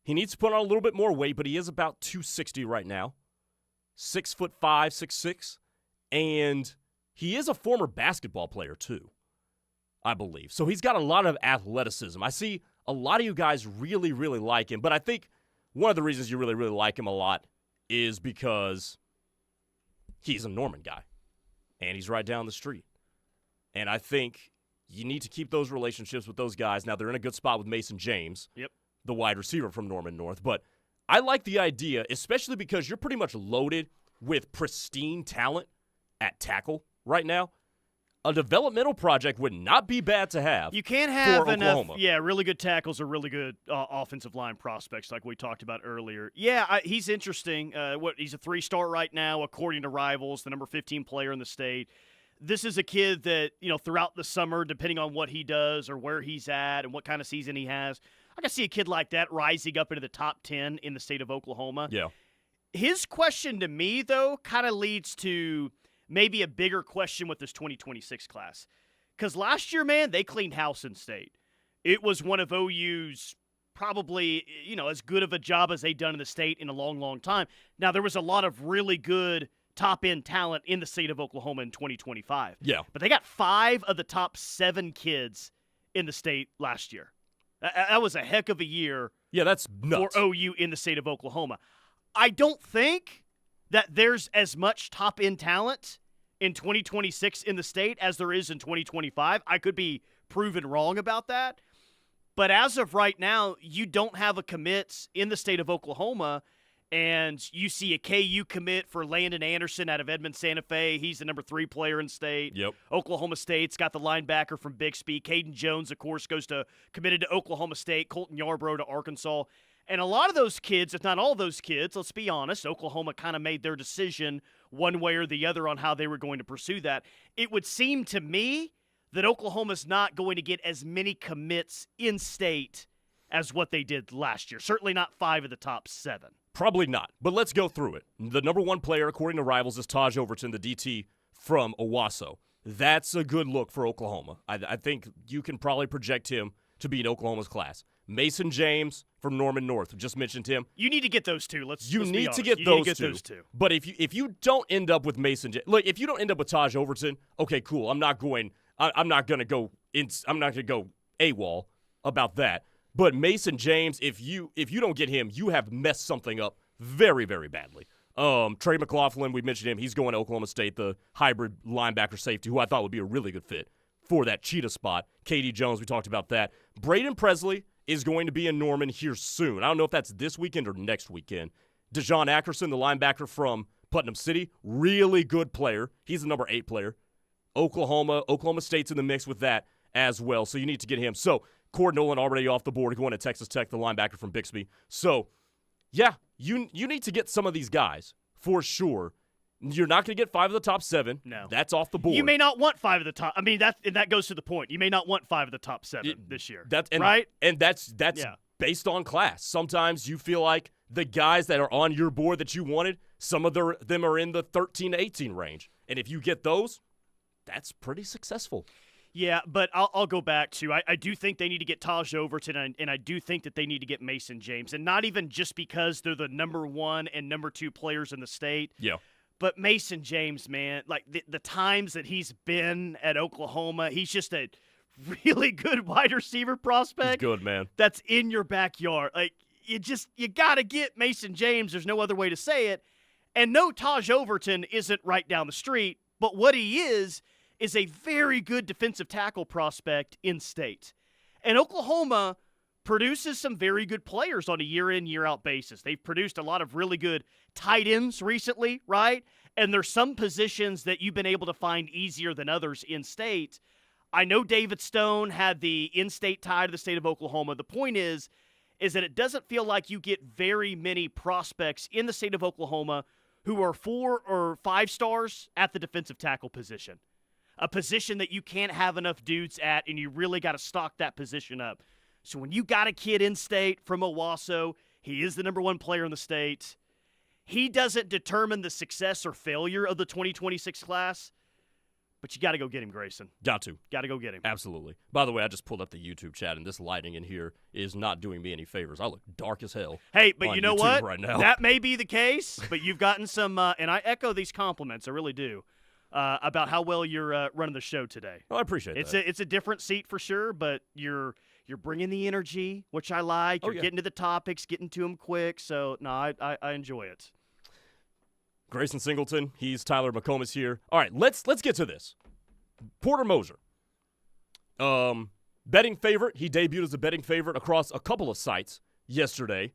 S3: He needs to put on a little bit more weight, but he is about 260 right now. 6'5", 6'6", and he is a former basketball player too, I believe. So he's got a lot of athleticism. I see a lot of you guys really, really like him, but I think one of the reasons you really, really like him a lot is because he's a Norman guy, and he's right down the street. And I think you need to keep those relationships with those guys. Now, they're in a good spot with Mason James.
S4: Yep.
S3: The wide receiver from Norman North. But I like the idea, especially because you're pretty much loaded with pristine talent at tackle right now, a developmental project would not be bad to have.
S4: You can't have
S3: for
S4: enough,
S3: Oklahoma.
S4: really good tackles or really good offensive line prospects like we talked about earlier. Yeah, he's interesting. He's a 3-star right now, according to Rivals, the number 15 player in the state. This is a kid that, throughout the summer, depending on what he does or where he's at and what kind of season he has, I can see a kid like that rising up into the top 10 in the state of Oklahoma.
S3: Yeah.
S4: His question to me, though, kind of leads to maybe a bigger question with this 2026 class. Because last year, man, they cleaned house in state. It was one of OU's probably, as good of a job as they've done in the state in a long, long time. Now, there was a lot of really good top-end talent in the state of Oklahoma in 2025.
S3: Yeah.
S4: But they got 5 of the top 7 kids in the state last year. That was a heck of a year.
S3: Yeah, that's nuts.
S4: For OU in the state of Oklahoma. I don't think that there's as much top-end talent in 2026 in the state as there is in 2025. I could be proven wrong about that. But as of right now, you don't have a commits in the state of Oklahoma, and you see a KU commit for Landon Anderson out of Edmond Santa Fe. He's the number 3 player in state.
S3: Yep.
S4: Oklahoma State's got the linebacker from Bixby. Caden Jones, of course, committed to Oklahoma State. Colton Yarbrough to Arkansas. And a lot of those kids, if not all those kids, let's be honest, Oklahoma kind of made their decision one way or the other on how they were going to pursue that. It would seem to me that Oklahoma's not going to get as many commits in state as what they did last year. Certainly not 5 of the top 7.
S3: Probably not, but let's go through it. The number 1 player, according to Rivals, is Taj Overton, the DT from Owasso. That's a good look for Oklahoma. I think you can probably project him to be in Oklahoma's class. Mason James from Norman North, just mentioned him.
S4: You need to get those two. Let's be
S3: need
S4: honest.
S3: to get
S4: You
S3: those
S4: need to get
S3: two.
S4: those two.
S3: But if you don't end up with Mason, look, if you don't end up with Taj Overton, okay, cool. I'm not going to go AWOL about that. But Mason James, if you don't get him, you have messed something up very, very badly. Trey McLaughlin, we mentioned him. He's going to Oklahoma State, the hybrid linebacker safety, who I thought would be a really good fit for that cheetah spot. Katie Jones, we talked about that. Braden Presley is going to be in Norman here soon. I don't know if that's this weekend or next weekend. Dejon Ackerson, the linebacker from Putnam City, really good player. He's the number 8 player. Oklahoma State's in the mix with that as well, so you need to get him. So, Cord Nolan already off the board, going to Texas Tech, the linebacker from Bixby. So, yeah, you need to get some of these guys for sure. You're not going to get 5 of the top 7.
S4: No.
S3: That's off the board.
S4: You may not want 5 of the top. I mean, that goes to the point. You may not want 5 of the top 7 this year. Right?
S3: And that's based on class. Sometimes you feel like the guys that are on your board that you wanted, some of them are in the 13 to 18 range. And if you get those, that's pretty successful.
S4: Yeah, but I'll go back to I do think they need to get Taj Overton, and I do think that they need to get Mason James. And not even just because they're the number 1 and number 2 players in the state.
S3: Yeah.
S4: But Mason James, man, like the times that he's been at Oklahoma, he's just a really good wide receiver prospect.
S3: He's good, man.
S4: That's in your backyard. Like you got to get Mason James. There's no other way to say it. And no, Taj Overton isn't right down the street, but what he is a very good defensive tackle prospect in state. And Oklahoma produces some very good players on a year-in, year-out basis. They've produced a lot of really good tight ends recently, right? And there's some positions that you've been able to find easier than others in state. I know David Stone had the in-state tie to the state of Oklahoma. The point is that it doesn't feel like you get very many prospects in the state of Oklahoma who are 4 or 5 stars at the defensive tackle position. A position that you can't have enough dudes at, and you really got to stock that position up. So when you got a kid in state from Owasso, he is the number 1 player in the state. He doesn't determine the success or failure of the 2026 class, but you got to go get him, Grayson.
S3: Got to
S4: go get him.
S3: Absolutely. By the way, I just pulled up the YouTube chat, and this lighting in here is not doing me any favors. I look dark as hell.
S4: Hey, but you know
S3: YouTube
S4: what?
S3: Right now.
S4: That may be the case, but you've gotten some, and I echo these compliments, I really do, about how well you're running the show today.
S3: Oh, I appreciate that.
S4: It's a different seat for sure, but you're bringing the energy, which I like. You're getting to the topics, getting to them quick. So, no, I enjoy it.
S3: Grayson Singleton, he's Tyler McComas here. All right, let's get to this. Porter Moser, betting favorite. He debuted as a betting favorite across a couple of sites yesterday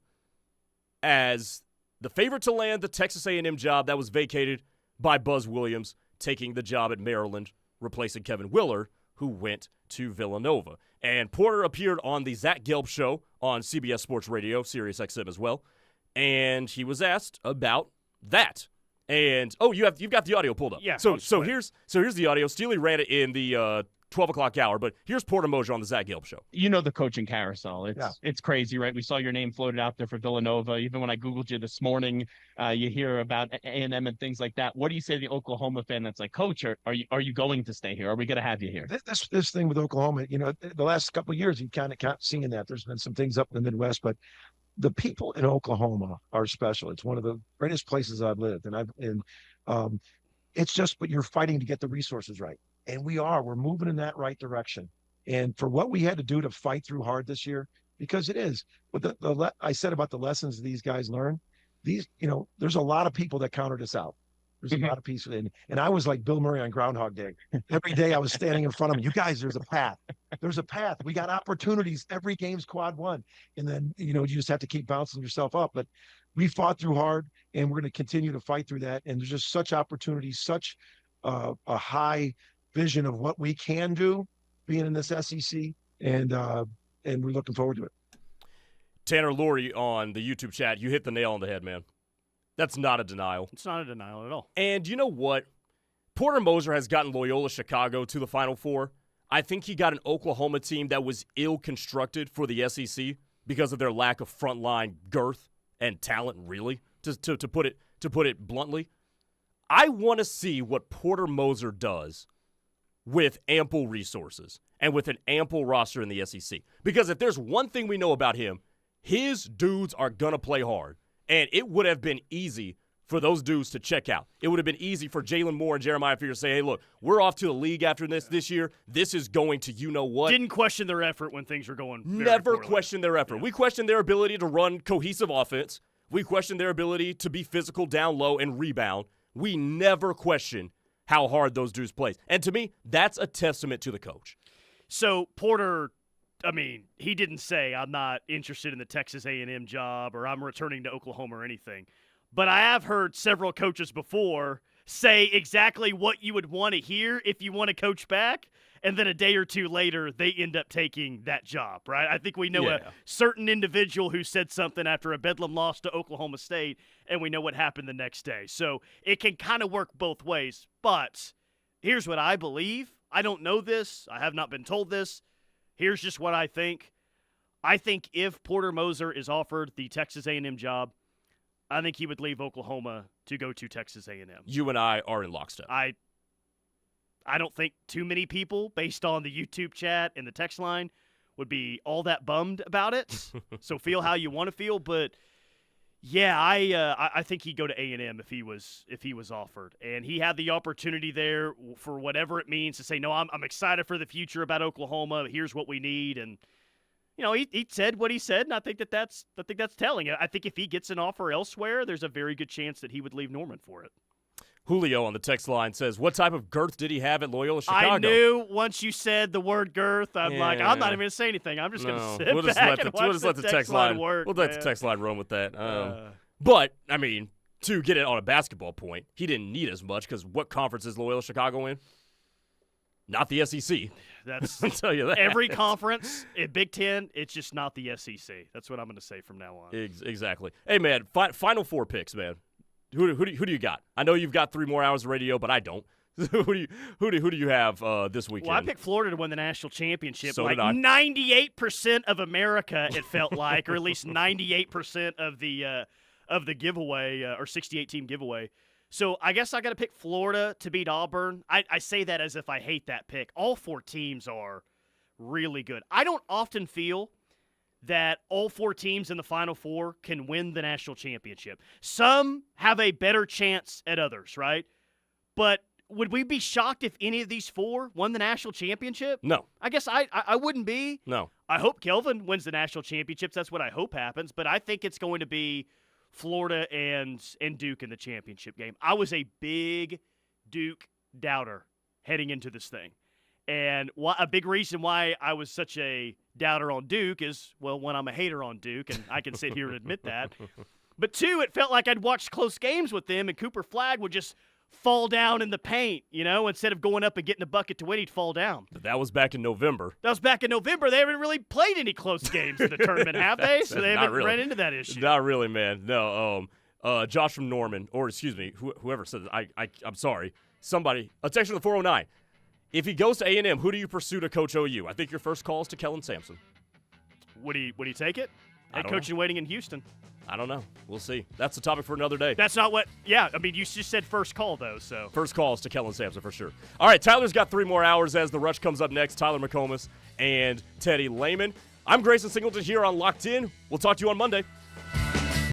S3: as the favorite to land the Texas A&M job that was vacated by Buzz Williams. taking the job at Maryland, replacing Kevin Willard, who went to Villanova. And Porter appeared on the Zach Gelb Show on CBS Sports Radio, Sirius XM as well, and he was asked about that. And you've got the audio pulled up.
S4: Yeah.
S3: So here's the audio. Steely ran it in the 12 o'clock hour, but here's Porter Moser on the Zach Gelb Show.
S2: You know the coaching carousel. It's crazy, right? We saw your name floated out there for Villanova. Even when I Googled you this morning, you hear about A&M and things like that. What do you say to the Oklahoma fan that's like, Coach, are you going to stay here? Are we going to have you here?
S5: This thing with Oklahoma, the last couple of years, you kind of seeing that. There's been some things up in the Midwest, but the people in Oklahoma are special. It's one of the greatest places I've lived, it's just, but you're fighting to get the resources right. And we're moving in that right direction. And for what we had to do to fight through hard this year, because it is, but I said about the lessons these guys learn, there's a lot of people that counted us out. There's a lot of people. And I was like Bill Murray on Groundhog Day. Every day I was standing in front of them. You guys, there's a path. There's a path. We got opportunities. Every game's quad one. And then, you just have to keep bouncing yourself up. But we fought through hard, and we're going to continue to fight through that. And there's just such opportunities, such a high vision of what we can do being in this SEC. And we're looking forward to it.
S3: Tanner Laurie on the YouTube chat, you hit the nail on the head, man. That's not a denial.
S4: It's not a denial at all.
S3: And you know what? Porter Moser has gotten Loyola Chicago to the Final Four. I think he got an Oklahoma team that was ill-constructed for the SEC because of their lack of frontline girth and talent, really, to put it bluntly. I want to see what Porter Moser does with ample resources and with an ample roster in the SEC. Because if there's one thing we know about him, his dudes are going to play hard. And it would have been easy for those dudes to check out. It would have been easy for Jalen Moore and Jeremiah Fear to say, hey, look, we're off to the league after this year. This is going to you-know-what.
S4: Didn't question their effort when things were going very
S3: Never
S4: poorly.
S3: questioned their effort. Yeah. We questioned their ability to run cohesive offense. We questioned their ability to be physical down low and rebound. We never questioned how hard those dudes play. And to me, that's a testament to the coach.
S4: So Porter, he didn't say I'm not interested in the Texas A&M job or I'm returning to Oklahoma or anything. But I have heard several coaches before say exactly what you would want to hear if you want to coach back, and then a day or two later, they end up taking that job, right? I think we know a certain individual who said something after a Bedlam loss to Oklahoma State, and we know what happened the next day. So it can kind of work both ways. But here's what I believe. I don't know this. I have not been told this. Here's just what I think. I think if Porter Moser is offered the Texas A&M job, I think he would leave Oklahoma to go to Texas A&M.
S3: You and I are in lockstep.
S4: I don't think too many people, based on the YouTube chat and the text line, would be all that bummed about it. So feel how you want to feel, but yeah, I think he'd go to A&M if he was offered, and he had the opportunity there for whatever it means to say, no, I'm excited for the future about Oklahoma. Here's what we need, and he said what he said, and I think that's telling. I think if he gets an offer elsewhere, there's a very good chance that he would leave Norman for it.
S3: Julio on the text line says, what type of girth did he have at Loyola Chicago?
S4: I knew once you said the word girth, I'm like, I'm not even going to say anything. I'm just going to sit back and watch the text line work.
S3: We'll let the text line run with that. But, to get it on a basketball point, he didn't need as much because what conference is Loyola Chicago in? Not the SEC.
S4: That's
S3: I'll tell you that.
S4: Every conference in Big Ten, it's just not the SEC. That's what I'm going to say from now on.
S3: Exactly. Hey, man, Final Four picks, man. Who do you got? I know you've got 3 more hours of radio, but I don't. who do you have this weekend?
S4: Well, I picked Florida to win the national championship.
S3: So
S4: like
S3: did I.
S4: 98% of America, it felt like, or at least 98% of the giveaway or 68-team giveaway. So I guess I got to pick Florida to beat Auburn. I say that as if I hate that pick. All 4 teams are really good. I don't often feel that all 4 teams in the Final Four can win the national championship. Some have a better chance at others, right? But would we be shocked if any of these 4 won the national championship?
S3: No.
S4: I guess I wouldn't be.
S3: No.
S4: I hope Kelvin wins the national championships. That's what I hope happens. But I think it's going to be Florida and Duke in the championship game. I was a big Duke doubter heading into this thing. And a big reason why I was such a doubter on Duke is, well, one, I'm a hater on Duke, and I can sit here and admit that. But 2, it felt like I'd watched close games with them, and Cooper Flagg would just fall down in the paint, instead of going up and getting a bucket to win, he'd fall down.
S3: But that was back in November.
S4: That was back in November. They haven't really played any close games in the tournament, have they? So they haven't
S3: really
S4: ran into that issue.
S3: Not really, man. No. Josh from Norman, or excuse me, whoever said that, I'm sorry. Somebody, a text from the 409. If he goes to A&M, who do you pursue to coach OU? I think your first call is to Kellen Sampson.
S4: Would he take it? Head coach and waiting in Houston.
S3: I don't know. We'll see. That's the topic for another day.
S4: That's not what – yeah, I mean, you just said first call, though, so.
S3: First call is to Kellen Sampson for sure. All right, Tyler's got 3 more hours as the Rush comes up next. Tyler McComas and Teddy Lehman. I'm Grayson Singleton here on Locked In. We'll talk to you on Monday.